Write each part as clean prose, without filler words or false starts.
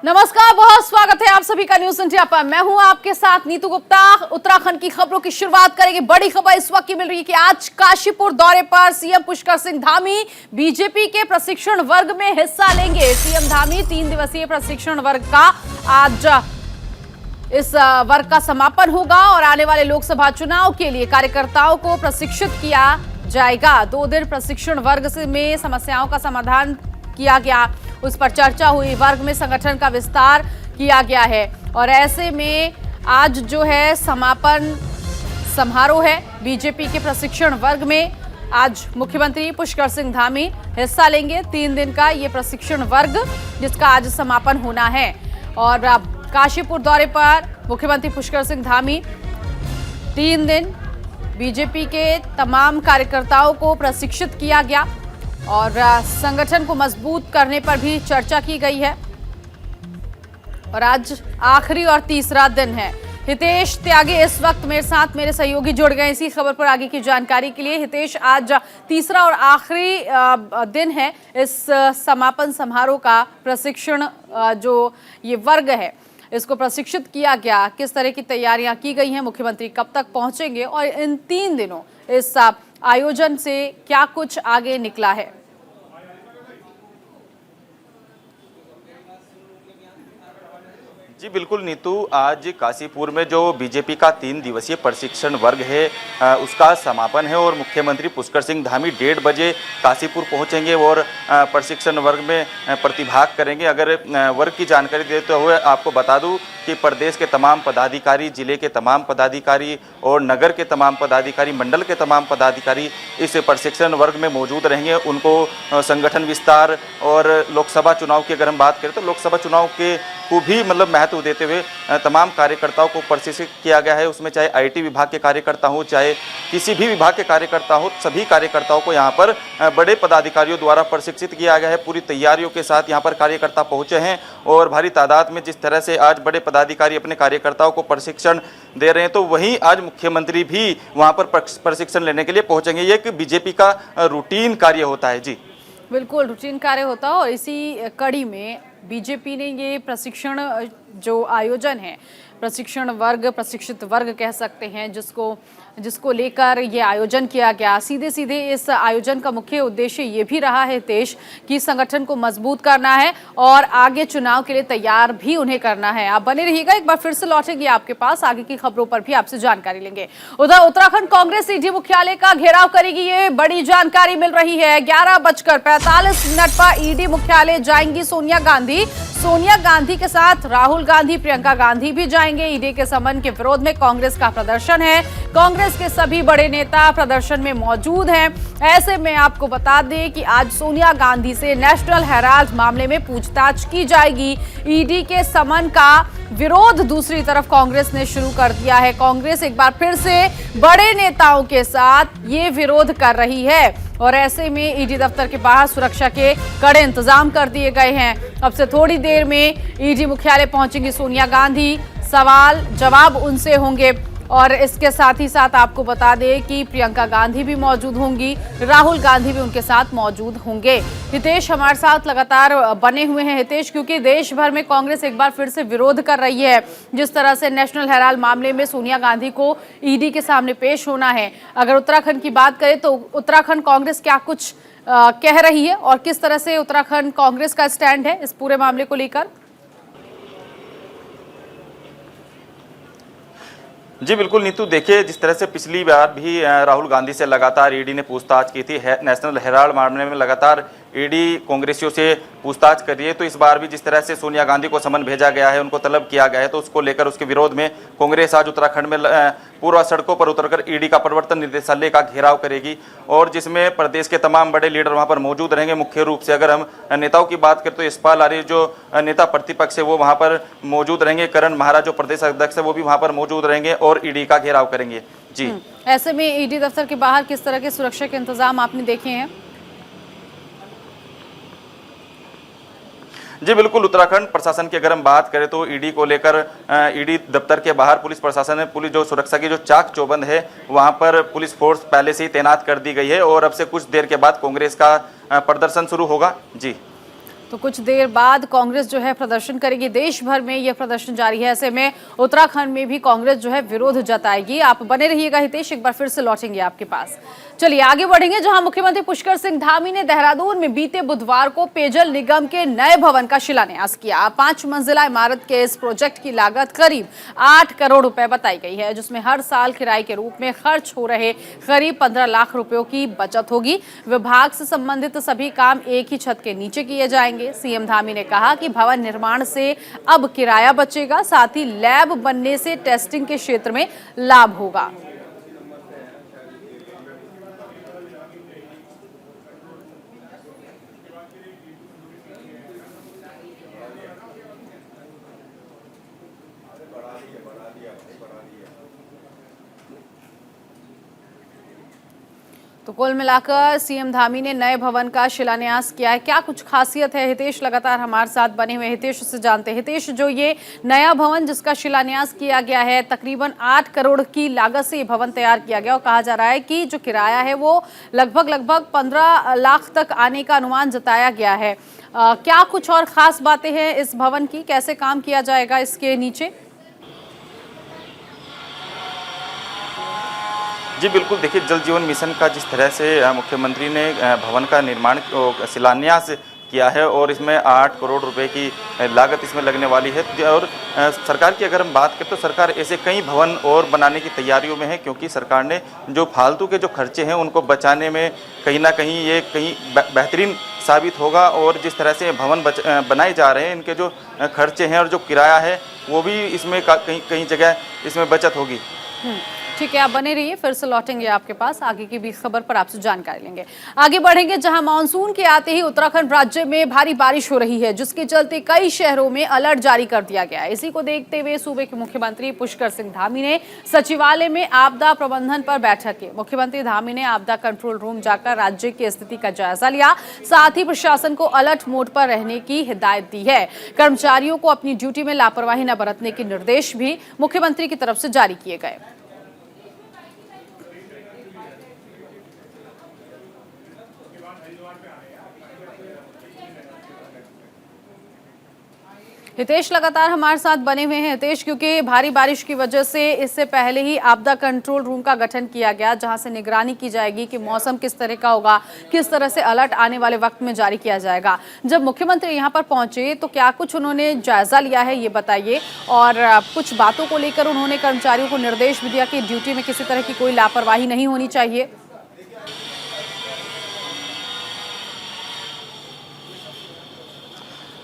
नमस्कार, बहुत स्वागत है आप सभी का न्यूज इंडिया पर। मैं हूं आपके साथ नीतू गुप्ता। उत्तराखंड की खबरों की शुरुआत करेंगे। बड़ी खबर इस वक्त की मिल रही है कि आज काशीपुर दौरे पर सीएम पुष्कर सिंह धामी बीजेपी के प्रशिक्षण वर्ग में हिस्सा लेंगे। सीएम धामी 3 दिवसीय प्रशिक्षण वर्ग का आज इस वर्ग का समापन होगा और आने वाले लोकसभा चुनाव के लिए कार्यकर्ताओं को प्रशिक्षित किया जाएगा। 2 दिन प्रशिक्षण वर्ग में समस्याओं का समाधान किया गया, उस पर चर्चा हुई। वर्ग में संगठन का विस्तार किया गया है और ऐसे में आज जो है समापन समारोह है बीजेपी के प्रशिक्षण वर्ग में। आज मुख्यमंत्री पुष्कर सिंह धामी हिस्सा लेंगे। 3 दिन का ये प्रशिक्षण वर्ग जिसका आज समापन होना है। और अब काशीपुर दौरे पर मुख्यमंत्री पुष्कर सिंह धामी 3 दिन बीजेपी के तमाम कार्यकर्ताओं को प्रशिक्षित किया गया और संगठन को मजबूत करने पर भी चर्चा की गई है। और आज आखिरी और तीसरा दिन है। हितेश त्यागी इस वक्त मेरे साथ मेरे सहयोगी जुड़ गए इसी खबर पर आगे की जानकारी के लिए। हितेश, आज तीसरा और आखिरी दिन है इस समापन समारोह का। प्रशिक्षण जो ये वर्ग है इसको प्रशिक्षित किया गया, किस तरह की तैयारियां की गई हैं, मुख्यमंत्री कब तक पहुंचेंगे और इन 3 दिनों इस आयोजन से क्या कुछ आगे निकला है? जी बिल्कुल नीतू, आज काशीपुर में जो बीजेपी का 3 दिवसीय प्रशिक्षण वर्ग है उसका समापन है और मुख्यमंत्री पुष्कर सिंह धामी 1:30 बजे काशीपुर पहुंचेंगे और प्रशिक्षण वर्ग में प्रतिभाग करेंगे। अगर वर्ग की जानकारी देते हुए आपको बता दूं कि प्रदेश के तमाम पदाधिकारी, जिले के तमाम पदाधिकारी और नगर के तमाम पदाधिकारी, मंडल के तमाम पदाधिकारी इस प्रशिक्षण वर्ग में मौजूद रहेंगे। उनको संगठन विस्तार और लोकसभा चुनाव की अगर हम बात करें तो लोकसभा चुनाव के को भी महत्व देते हुए तमाम कार्यकर्ताओं को प्रशिक्षित किया गया है। उसमें चाहे आईटी विभाग के कार्यकर्ता हो, चाहे किसी भी विभाग के कार्यकर्ता हो, सभी कार्यकर्ताओं को यहाँ पर बड़े पदाधिकारियों द्वारा प्रशिक्षित किया गया है। पूरी तैयारियों के साथ यहाँ पर कार्यकर्ता पहुंचे हैं और भारी तादाद में जिस तरह से आज बड़े पदाधिकारी अपने कार्यकर्ताओं को प्रशिक्षण दे रहे हैं, तो वहीं आज मुख्यमंत्री भी वहाँ पर प्रशिक्षण लेने के लिए पहुंचेंगे। ये एक बीजेपी का रूटीन कार्य होता है। जी बिल्कुल, रूटीन कार्य होता है और इसी कड़ी में बीजेपी ने ये प्रशिक्षण जो आयोजन है, प्रशिक्षण वर्ग, प्रशिक्षित वर्ग कह सकते हैं, जिसको लेकर ये आयोजन किया गया। सीधे सीधे इस आयोजन का मुख्य उद्देश्य ये भी रहा है देश की संगठन को मजबूत करना है और आगे चुनाव के लिए तैयार भी उन्हें करना है। आप बने रहिएगा, एक बार फिर से लौटेंगे आपके पास, आगे की खबरों पर भी आपसे जानकारी लेंगे। उधर उत्तराखंड कांग्रेस ईडी मुख्यालय का घेराव करेगी, ये बड़ी जानकारी मिल रही है। 11:45 पर ईडी मुख्यालय जाएंगी सोनिया गांधी। सोनिया गांधी के साथ राहुल गांधी, प्रियंका गांधी भी जाएंगे। ईडी के समन के विरोध में कांग्रेस का प्रदर्शन है। कांग्रेस के सभी बड़े नेता प्रदर्शन में मौजूद हैं। ऐसे में आपको बता दें कि आज सोनिया गांधी से नेशनल हेराल्ड मामले में पूछताछ की जाएगी। ईडी के समन का विरोध दूसरी तरफ कांग्रेस ने शुरू कर दिया है। कांग्रेस एक बार फिर से बड़े नेताओं के साथ ये विरोध कर रही है और ऐसे में ईडी दफ्तर के बाहर सुरक्षा के कड़े इंतजाम कर दिए गए हैं। अब से थोड़ी देर में ईडी मुख्यालय पहुंचेंगी सोनिया गांधी, सवाल जवाब उनसे होंगे और इसके साथ ही साथ आपको बता दें कि प्रियंका गांधी भी मौजूद होंगी, राहुल गांधी भी उनके साथ मौजूद होंगे। हितेश हमारे साथ लगातार बने हुए हैं। हितेश, क्योंकि देश भर में कांग्रेस एक बार फिर से विरोध कर रही है, जिस तरह से नेशनल हेराल्ड मामले में सोनिया गांधी को ईडी के सामने पेश होना है। अगर उत्तराखंड की बात करें तो उत्तराखंड कांग्रेस क्या कुछ कह रही है और किस तरह से उत्तराखंड कांग्रेस का स्टैंड है इस पूरे मामले को लेकर? जी बिल्कुल नीतू, देखिए जिस तरह से पिछली बार भी राहुल गांधी से लगातार ईडी ने पूछताछ की थी, नेशनल हेराल्ड मामले में लगातार ईडी कांग्रेसियों से पूछताछ कर रही है, तो इस बार भी जिस तरह से सोनिया गांधी को समन भेजा गया है, उनको तलब किया गया है, तो उसको लेकर उसके विरोध में कांग्रेस आज उत्तराखंड में पूर्व सड़कों पर उतरकर ईडी का प्रवर्तन निदेशालय का घेराव करेगी और जिसमें प्रदेश के तमाम बड़े लीडर वहां पर मौजूद रहेंगे। मुख्य रूप से अगर हम नेताओं की बात करें तो यशपाल आर्य जो नेता प्रतिपक्ष है वो वहां पर मौजूद रहेंगे। करण महाराज जो प्रदेश अध्यक्ष है वो भी वहां पर मौजूद रहेंगे और ईडी का घेराव करेंगे। जी ऐसे में ईडी दफ्तर के बाहर किस तरह के सुरक्षा के इंतजाम आपने देखे हैं? जी बिल्कुल, उत्तराखंड प्रशासन की अगर हम बात करें तो ईडी को लेकर ईडी दफ्तर के बाहर पुलिस प्रशासन ने पुलिस जो सुरक्षा की जो चाक चौबंद है वहां पर पुलिस फोर्स पहले से ही तैनात कर दी गई है और अब से कुछ देर के बाद कांग्रेस का प्रदर्शन शुरू होगा। जी तो कुछ देर बाद कांग्रेस जो है प्रदर्शन करेगी। देश भर में यह प्रदर्शन जारी है। ऐसे में उत्तराखंड में भी कांग्रेस जो है विरोध जताएगी। आप बने रहिएगा हितेश, एक बार फिर से लौटेंगे आपके पास। चलिए आगे बढ़ेंगे, जहां मुख्यमंत्री पुष्कर सिंह धामी ने देहरादून में बीते बुधवार को पेयजल निगम के नए भवन का शिलान्यास किया। 5 मंजिला इमारत के इस प्रोजेक्ट की लागत करीब 8 करोड़ रुपए बताई गई है, जिसमें हर साल किराए के रूप में खर्च हो रहे करीब 15 लाख रुपयों की बचत होगी। विभाग से संबंधित सभी काम एक ही छत के नीचे किए जाएंगे। सीएम धामी ने कहा कि भवन निर्माण से अब किराया बचेगा, साथ ही लैब बनने से टेस्टिंग के क्षेत्र में लाभ होगा। तो कुल मिलाकर सीएम धामी ने नए भवन का शिलान्यास किया है। क्या कुछ खासियत है, हितेश लगातार हमारे साथ बने हुए, हितेश से जानते हैं। हितेश, जो ये नया भवन जिसका शिलान्यास किया गया है, तकरीबन 8 करोड़ की लागत से ये भवन तैयार किया गया और कहा जा रहा है कि जो किराया है वो लगभग 15 लाख तक आने का अनुमान जताया गया है। क्या कुछ और खास बातें हैं इस भवन की, कैसे काम किया जाएगा इसके नीचे? जी बिल्कुल, देखिए जल जीवन मिशन का जिस तरह से मुख्यमंत्री ने भवन का निर्माण शिलान्यास किया है और इसमें 8 करोड़ रुपए की लागत इसमें लगने वाली है। और सरकार की अगर हम बात करें तो सरकार ऐसे कई भवन और बनाने की तैयारियों में है, क्योंकि सरकार ने जो फालतू के जो खर्चे हैं उनको बचाने में कहीं ना कहीं ये कहीं बेहतरीन साबित होगा। और जिस तरह से भवन बनाए जा रहे हैं, इनके जो खर्चे हैं और जो किराया है वो भी इसमें कहीं जगह इसमें बचत होगी। ठीक है, आप बने रहिए, फिर से लौटेंगे आपके पास, आगे की भी खबर पर आपसे जानकारी लेंगे। आगे बढ़ेंगे, जहां मानसून के आते ही उत्तराखंड राज्य में भारी बारिश हो रही है, जिसके चलते कई शहरों में अलर्ट जारी कर दिया गया है। इसी को देखते हुए सूबे के मुख्यमंत्री पुष्कर सिंह धामी ने सचिवालय में आपदा प्रबंधन पर बैठक की। मुख्यमंत्री धामी ने आपदा कंट्रोल रूम जाकर राज्य की स्थिति का जायजा लिया, साथ ही प्रशासन को अलर्ट मोड पर रहने की हिदायत दी है। कर्मचारियों को अपनी ड्यूटी में लापरवाही न बरतने के निर्देश भी मुख्यमंत्री की तरफ से जारी किए गए। हितेश लगातार हमारे साथ बने हुए हैं। हितेश, क्योंकि भारी बारिश की वजह से इससे पहले ही आपदा कंट्रोल रूम का गठन किया गया, जहां से निगरानी की जाएगी कि मौसम किस तरह का होगा, किस तरह से अलर्ट आने वाले वक्त में जारी किया जाएगा। जब मुख्यमंत्री यहां पर पहुंचे तो क्या कुछ उन्होंने जायजा लिया है, ये बताइए। और कुछ बातों को लेकर उन्होंने कर्मचारियों को निर्देश भी दिया कि ड्यूटी में किसी तरह की कोई लापरवाही नहीं होनी चाहिए।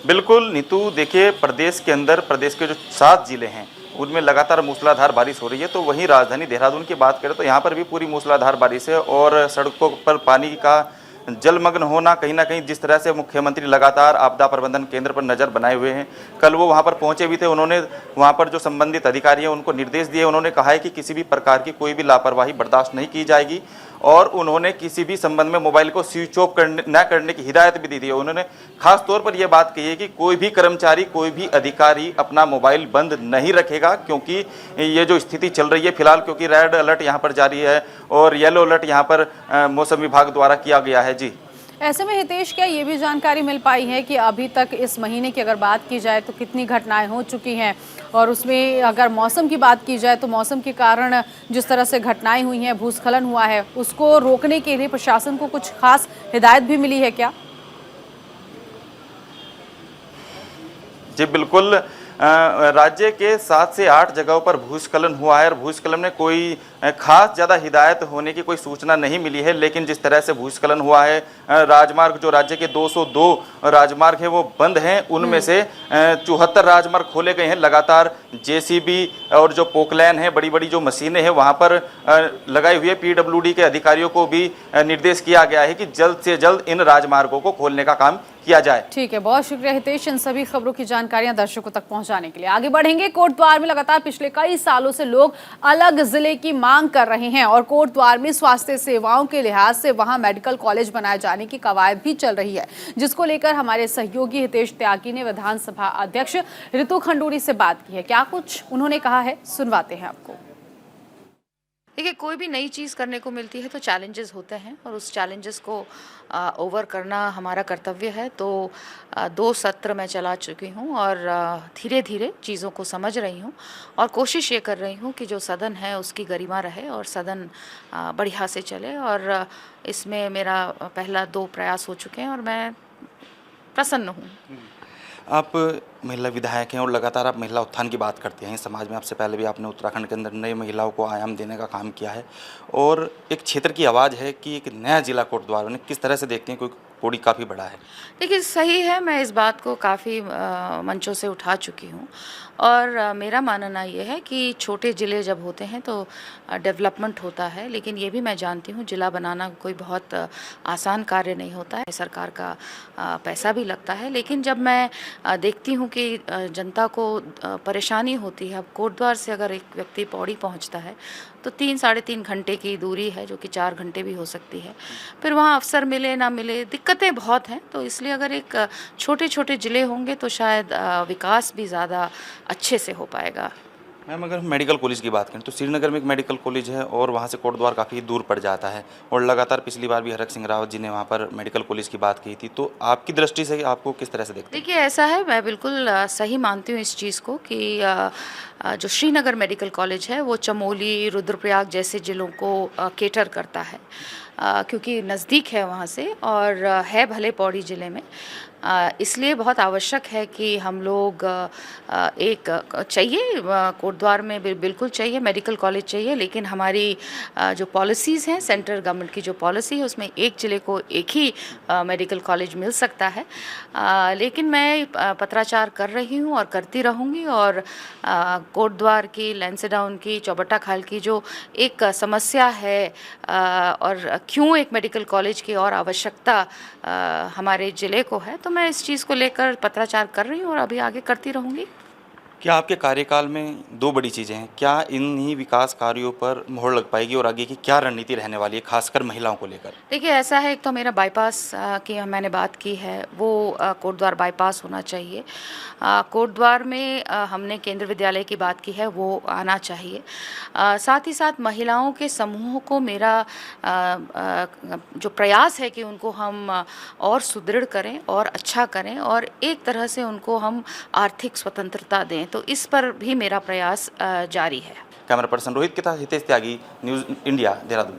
बिल्कुल नीतू, देखिए प्रदेश के अंदर प्रदेश के जो 7 जिले हैं उनमें लगातार मूसलाधार बारिश हो रही है। तो वहीं राजधानी देहरादून की बात करें तो यहाँ पर भी पूरी मूसलाधार बारिश है और सड़कों पर पानी का जलमग्न होना, कहीं ना कहीं जिस तरह से मुख्यमंत्री लगातार आपदा प्रबंधन केंद्र पर नज़र बनाए हुए हैं। कल वो वहाँ पर पहुँचे भी थे, उन्होंने वहाँ पर जो संबंधित अधिकारी हैं उनको निर्देश दिए। उन्होंने कहा है कि किसी भी प्रकार की कोई भी लापरवाही बर्दाश्त नहीं की जाएगी और उन्होंने किसी भी संबंध में मोबाइल को स्विच ऑफ न करने की हिदायत भी दी थी। उन्होंने खास तौर पर यह बात कही है कि कोई भी कर्मचारी, कोई भी अधिकारी अपना मोबाइल बंद नहीं रखेगा, क्योंकि ये जो स्थिति चल रही है फिलहाल, क्योंकि रेड अलर्ट यहाँ पर जारी है और येलो अलर्ट यहाँ पर मौसम विभाग द्वारा किया गया है। जी, ऐसे में हितेश, क्या ये भी जानकारी मिल पाई है कि अभी तक इस महीने की अगर बात की जाए तो कितनी घटनाएं हो चुकी हैं, और उसमें अगर मौसम की बात की जाए तो मौसम के कारण जिस तरह से घटनाएं हुई हैं, भूस्खलन हुआ है, उसको रोकने के लिए प्रशासन को कुछ खास हिदायत भी मिली है क्या? जी बिल्कुल, राज्य के 7 से 8 जगहों पर भूस्खलन हुआ है और भूस्खलन में कोई खास ज़्यादा हिदायत होने की कोई सूचना नहीं मिली है। लेकिन जिस तरह से भूस्खलन हुआ है, राजमार्ग जो राज्य के 202 राजमार्ग हैं वो बंद हैं, उनमें से 74 राजमार्ग खोले गए हैं। लगातार जेसीबी और जो पोकलैन है, बड़ी बड़ी जो मशीनें हैं वहाँ पर लगाई हुई है। पीडब्ल्यूडी के अधिकारियों को भी निर्देश किया गया है कि जल्द से जल्द इन राजमार्गों को खोलने का काम किया जाए। ठीक है, बहुत शुक्रिया हितेश, इन सभी खबरों की जानकारियां दर्शकों तक पहुंचाने के लिए। आगे बढ़ेंगे, कोटद्वार में लगातार पिछले कई सालों से लोग अलग जिले की मांग कर रहे हैं और कोटद्वार में स्वास्थ्य सेवाओं के लिहाज से वहां मेडिकल कॉलेज बनाए जाने की कवायद भी चल रही है, जिसको लेकर हमारे सहयोगी हितेश त्यागी ने विधानसभा अध्यक्ष ऋतु खंडूरी से बात की है। क्या कुछ उन्होंने कहा है, सुनवाते हैं आपको। देखिए, कोई भी नई चीज़ करने को मिलती है तो चैलेंजेस होते हैं और उस चैलेंजेस को ओवर करना हमारा कर्तव्य है। तो 2 सत्र मैं चला चुकी हूँ और धीरे धीरे चीज़ों को समझ रही हूँ और कोशिश ये कर रही हूँ कि जो सदन है उसकी गरिमा रहे और सदन बढ़िया से चले। और इसमें मेरा पहला 2 प्रयास हो चुके हैं और मैं प्रसन्न हूँ। आप महिला विधायक हैं और लगातार आप महिला उत्थान की बात करते हैं समाज में। आपसे पहले भी आपने उत्तराखंड के अंदर नई महिलाओं को आयाम देने का काम किया है और एक क्षेत्र की आवाज़ है कि एक नया जिला कोटद्वार उन्हें किस तरह से देखते हैं, कोई पौड़ी काफ़ी बड़ा है। देखिए, सही है, मैं इस बात को काफ़ी मंचों से उठा चुकी हूँ और मेरा मानना ये है कि छोटे ज़िले जब होते हैं तो डेवलपमेंट होता है, लेकिन ये भी मैं जानती हूँ ज़िला बनाना कोई बहुत आसान कार्य नहीं होता है। सरकार का पैसा भी लगता है, लेकिन जब मैं देखती हूँ कि जनता को परेशानी होती है। अब कोटद्वार से अगर एक व्यक्ति पौड़ी पहुँचता है तो 3-3.5 घंटे की दूरी है, जो कि 4 घंटे भी हो सकती है। फिर वहाँ अफसर मिले ना मिले, दिक्कतें बहुत हैं। तो इसलिए अगर एक छोटे छोटे ज़िले होंगे तो शायद विकास भी ज़्यादा अच्छे से हो पाएगा। मैम, अगर हम मेडिकल कॉलेज की बात करें तो श्रीनगर में एक मेडिकल कॉलेज है और वहाँ से कोटद्वार काफ़ी दूर पड़ जाता है और लगातार पिछली बार भी हरक सिंह रावत जी ने वहाँ पर मेडिकल कॉलेज की बात की थी। तो आपकी दृष्टि से आपको किस तरह से देखते हैं? देखिए, ऐसा है, मैं बिल्कुल सही मानती हूँ इस चीज़ को कि जो श्रीनगर मेडिकल कॉलेज है वो चमोली, रुद्रप्रयाग जैसे ज़िलों को केटर करता है, क्योंकि नज़दीक है वहाँ से और है भले पौड़ी ज़िले में। इसलिए बहुत आवश्यक है कि हम लोग एक चाहिए कोटद्वार में बिल्कुल चाहिए मेडिकल कॉलेज चाहिए, लेकिन हमारी जो पॉलिसीज़ हैं, सेंट्रल गवर्नमेंट की जो पॉलिसी है उसमें एक ज़िले को एक ही मेडिकल कॉलेज मिल सकता है। लेकिन मैं पत्राचार कर रही हूँ और करती रहूँगी और कोटद्वार की, लैंसडाउन की, चौबट्टा खाल की जो एक समस्या है और क्यों एक मेडिकल कॉलेज की और आवश्यकता हमारे ज़िले को है, तो मैं इस चीज़ को लेकर पत्राचार कर रही हूँ और अभी आगे करती रहूँगी। क्या आपके कार्यकाल में 2 बड़ी चीज़ें हैं, क्या इन्हीं विकास कार्यों पर मोहर लग पाएगी और आगे की क्या रणनीति रहने वाली है खासकर महिलाओं को लेकर? देखिए, ऐसा है, एक तो मेरा बाईपास की मैंने बात की है, वो कोटद्वार बाईपास होना चाहिए। कोटद्वार में हमने केंद्र विद्यालय की बात की है, वो आना चाहिए। साथ ही साथ महिलाओं के समूह को मेरा जो प्रयास है कि उनको हम और सुदृढ़ करें और अच्छा करें और एक तरह से उनको हम आर्थिक स्वतंत्रता दें, तो इस पर भी मेरा प्रयास जारी है। कैमरा पर्सन रोहित के साथ हितेश त्यागी, न्यूज़ इंडिया, देहरादून।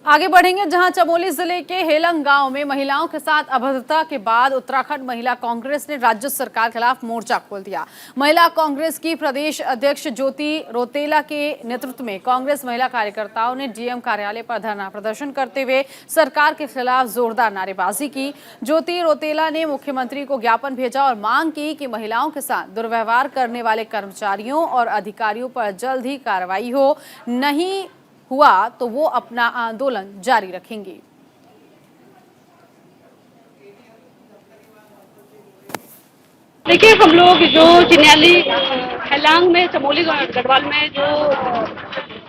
आगे बढ़ेंगे, जहां चमोली जिले के हेलंग गांव में महिलाओं के साथ अभद्रता के बाद उत्तराखंड महिला कांग्रेस ने राज्य सरकार के खिलाफ मोर्चा खोल दिया। महिला कांग्रेस की प्रदेश अध्यक्ष ज्योति रौतेला के नेतृत्व में कांग्रेस महिला कार्यकर्ताओं ने डीएम कार्यालय पर धरना प्रदर्शन करते हुए सरकार के खिलाफ जोरदार नारेबाजी की। ज्योति रौतेला ने मुख्यमंत्री को ज्ञापन भेजा और मांग की कि महिलाओं के साथ दुर्व्यवहार करने वाले कर्मचारियों और अधिकारियों पर जल्द ही कार्रवाई हो, नहीं हुआ तो वो अपना आंदोलन जारी रखेंगे। देखिए, हम लोग जो चिन्याली हेलांग में, चमोली गढ़वाल में जो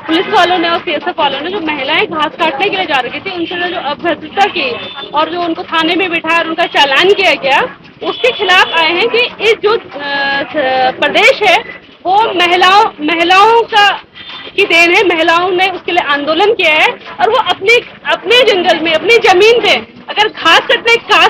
पुलिस वालों ने और सीएसएफ वालों ने जो महिलाएं घास काटने के लिए जा रही थी, उनसे जो अभद्रता की और जो उनको थाने में बिठाया और उनका चालान किया गया, उसके खिलाफ आए हैं कि इस जो प्रदेश है वो महिलाओं का की देन है। महिलाओं ने उसके लिए आंदोलन किया है और वो अपने जंगल में, अपनी जमीन पे अगर घास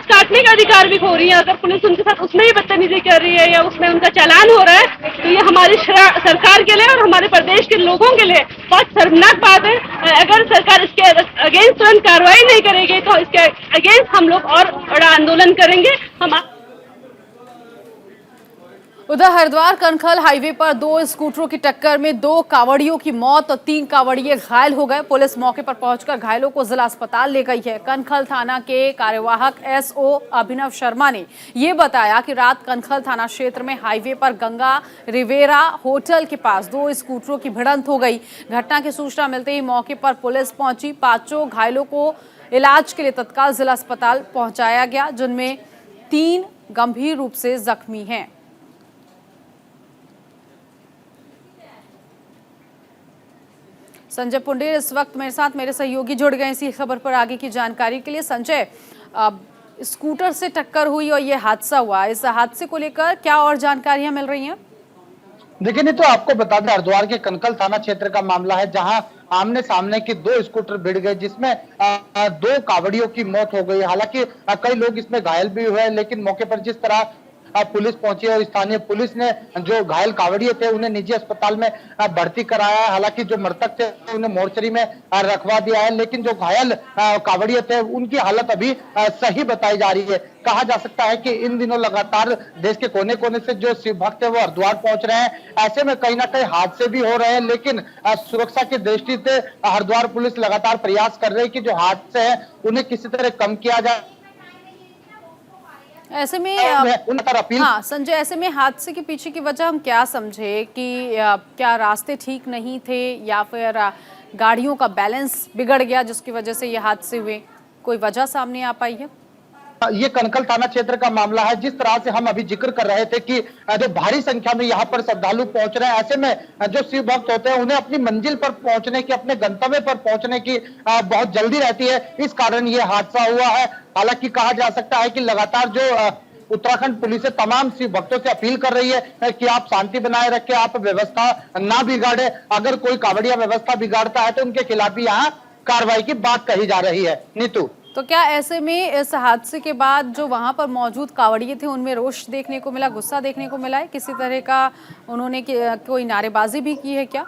काटने का अधिकार भी खो रही है, अगर पुलिस उनके साथ उसमें ही बदतमीजी कर रही है या उसमें उनका चालान हो रहा है, तो ये हमारी सरकार के लिए और हमारे प्रदेश के लोगों के लिए बहुत शर्मनाक बात है। अगर सरकार इसके अगेंस्ट तुरंत कार्रवाई नहीं करेगी तो इसके अगेंस्ट हम लोग और बड़ा आंदोलन करेंगे। उधर हरिद्वार कनखल हाईवे पर 2 स्कूटरों की टक्कर में 2 कांवड़ियों की मौत और 3 कांवड़िए घायल हो गए। पुलिस मौके पर पहुंचकर घायलों को जिला अस्पताल ले गई है। कनखल थाना के कार्यवाहक एसओ अभिनव शर्मा ने ये बताया कि रात कनखल थाना क्षेत्र में हाईवे पर गंगा रिवेरा होटल के पास 2 स्कूटरों की भिड़ंत हो गई। घटना की सूचना मिलते ही मौके पर पुलिस पहुंची। 5 घायलों को इलाज के लिए तत्काल जिला अस्पताल पहुंचाया गया, जिनमें 3 गंभीर रूप से जख्मी हैं। संजय पुंडेर इस वक्त मेरे साथ, मेरे सहयोगी जुड़ गए इसी खबर पर आगे की जानकारी के लिए। संजय, स्कूटर से टक्कर हुई और ये हादसा हुआ, इस हादसे को लेकर क्या और जानकारियां मिल रही हैं? देखिए नहीं तो आपको बता दें, हरिद्वार के कनकल थाना क्षेत्र का मामला है, जहां आमने सामने की दो स्कूटर भिड़ गए, जिसमें दो कावड़ियों की मौत हो गई। हालांकि कई लोग इसमें घायल भी हुए, लेकिन मौके पर जिस तरह पुलिस पहुंची और स्थानीय पुलिस ने जो घायल कावड़िए थे उन्हें निजी अस्पताल में भर्ती कराया है। हालांकि जो मृतक थे उन्हें मोर्चरी में रखवा दिया है, लेकिन जो घायल कावड़िए थे उनकी हालत अभी सही बताई जा रही है। कहा जा सकता है कि इन दिनों लगातार देश के कोने कोने से जो शिव भक्त है वो हरिद्वार पहुंच रहे हैं। ऐसे में कहीं ना कहीं हादसे भी हो रहे हैं, लेकिन सुरक्षा की दृष्टि से हरिद्वार पुलिस लगातार प्रयास कर रही है कि जो हादसे हैं उन्हें किसी तरह कम किया जाए। ऐसे में उन पर अपील हाँ संजय, ऐसे में हादसे के पीछे की वजह हम क्या समझे कि क्या रास्ते ठीक नहीं थे या फिर गाड़ियों का बैलेंस बिगड़ गया जिसकी वजह से ये हादसे हुए? कोई वजह सामने आ पाई है? ये कनकल थाना क्षेत्र का मामला है। जिस तरह से हम अभी जिक्र कर रहे थे कि जो भारी संख्या में यहाँ पर श्रद्धालु पहुंच रहे हैं, ऐसे में जो शिव भक्त होते हैं उन्हें अपनी मंजिल पर पहुंचने की, अपने गंतव्य पर पहुंचने की बहुत जल्दी रहती है। इस कारण ये हादसा हुआ है। हालांकि कहा जा सकता है कि लगातार जो उत्तराखंड पुलिस तमाम शिव भक्तों से अपील कर रही है कि आप शांति बनाए रखें, आप व्यवस्था ना बिगाड़े। अगर कोई कावड़िया व्यवस्था बिगाड़ता है तो उनके खिलाफ भी यहाँ कार्रवाई की बात कही जा रही है। नीतू, तो क्या ऐसे में इस हादसे के बाद जो वहां पर मौजूद कावड़िए थे उनमें रोष देखने को मिला, गुस्सा देखने को मिला है? किसी तरह का उन्होंने कोई नारेबाजी भी की है क्या?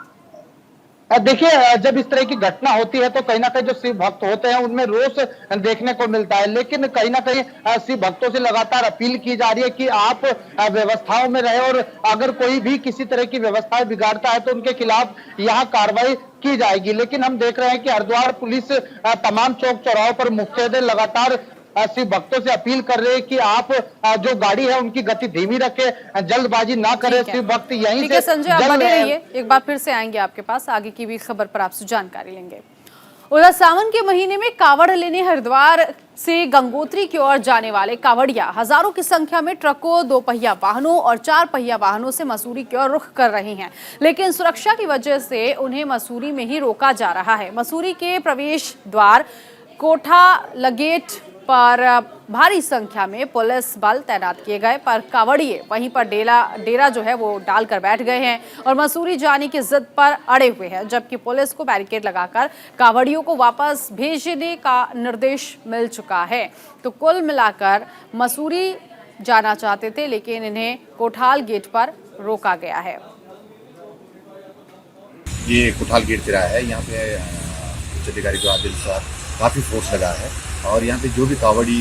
देखिए, जब इस तरह की घटना होती है तो कहीं ना कहीं जो शिव भक्त होते हैं उनमें रोष देखने को मिलता है, लेकिन कहीं ना कहीं शिव भक्तों से लगातार अपील की जा रही है कि आप व्यवस्थाओं में रहे और अगर कोई भी किसी तरह की व्यवस्थाएं बिगाड़ता है तो उनके खिलाफ यहाँ कार्रवाई की जाएगी। लेकिन हम देख रहे हैं कि हरिद्वार पुलिस तमाम चौक चौराहों पर मुस्तैद लगातार शिव भक्तों से अपील कर रहे हैं कि आप जो गाड़ी है उनकी गति धीमी रखें, जल्दबाजी ना करें। शिव भक्त यहीं ठीक है से संजय, आप बने रहिए, एक बार फिर से आएंगे आपके पास, आगे की भी खबर पर आपसे जानकारी लेंगे। उधर सावन के महीने में कावड़ लेने हरिद्वार से गंगोत्री की ओर जाने वाले कावड़िया हजारों की संख्या में ट्रकों, दो पहिया वाहनों और चार पहिया वाहनों से मसूरी की ओर रुख कर रहे हैं, लेकिन सुरक्षा की वजह से उन्हें मसूरी में ही रोका जा रहा है। मसूरी के प्रवेश द्वार कोठा लगेट पर भारी संख्या में पुलिस बल तैनात किए गए, पर कावड़िए वहीं पर डेरा जो है वो डालकर बैठ गए हैं और मसूरी जाने की जिद पर अड़े हुए हैं, जबकि पुलिस को बैरिकेड लगाकर कावड़ियों को वापस भेजने का निर्देश मिल चुका है। तो कुल मिलाकर मसूरी जाना चाहते थे, लेकिन इन्हें कोठाल गेट पर रोका गया है। ये कोठाल गेट तिराया है, यहाँ पे उच्च अधिकारी के आदेश काफ़ी फोर्स लगा है और यहाँ पे जो भी कावड़ी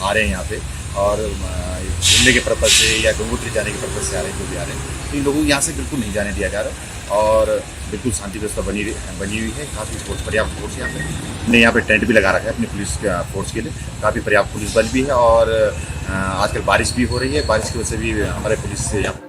आ रहे हैं यहाँ पे और घूमने के पर्पज़ से या गंगोत्री जाने के पर्पज़ से आ रहे हैं, जो भी आ रहे हैं, तो इन लोगों को यहाँ से बिल्कुल नहीं जाने दिया जा रहा और बिल्कुल शांति व्यवस्था बनी हुई है। काफ़ी फोर्स, पर्याप्त फोर्स यहाँ पे, हमने यहाँ पे टेंट भी लगा रखा है अपनी पुलिस फोर्स के लिए, काफ़ी पर्याप्त पुलिस बल भी है और आजकल बारिश भी हो रही है, बारिश की वजह से भी हमारे पुलिस से यहाँ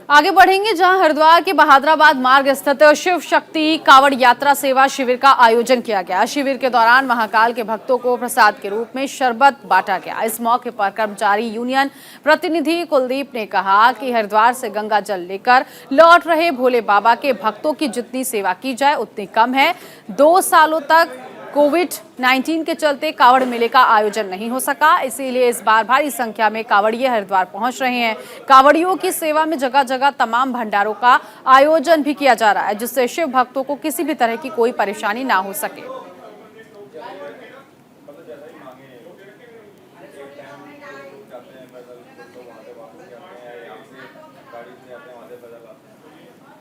आगे बढ़ेंगे, जहां हरिद्वार के बहादुराबाद मार्ग स्थित शिव शक्ति कावड़ यात्रा सेवा शिविर का आयोजन किया गया। शिविर के दौरान महाकाल के भक्तों को प्रसाद के रूप में शरबत बांटा गया। इस मौके पर कर्मचारी यूनियन प्रतिनिधि कुलदीप ने कहा कि हरिद्वार से गंगा जल लेकर लौट रहे भोले बाबा के भक्तों की जितनी सेवा की जाए उतनी कम है। 2 सालों तक कोविड-19 के चलते कावड़ मेले का आयोजन नहीं हो सका, इसीलिए इस बार भारी संख्या में कावड़िए हरिद्वार पहुंच रहे हैं। कावड़ियों की सेवा में जगह जगह तमाम भंडारों का आयोजन भी किया जा रहा है, जिससे शिव भक्तों को किसी भी तरह की कोई परेशानी ना हो सके।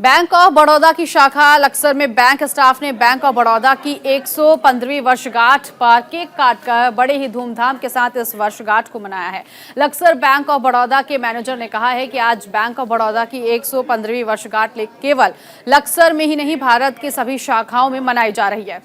बैंक ऑफ बड़ौदा की शाखा लक्सर में बैंक स्टाफ ने बैंक ऑफ बड़ौदा की 115वीं वर्षगांठ पर केक काटकर बड़े ही धूमधाम के साथ इस वर्षगांठ को मनाया है। लक्सर बैंक ऑफ बड़ौदा के मैनेजर ने कहा है कि आज बैंक ऑफ बड़ौदा की 115वीं वर्षगांठ केवल लक्सर में ही नहीं, भारत के सभी शाखाओं में मनाई जा रही है।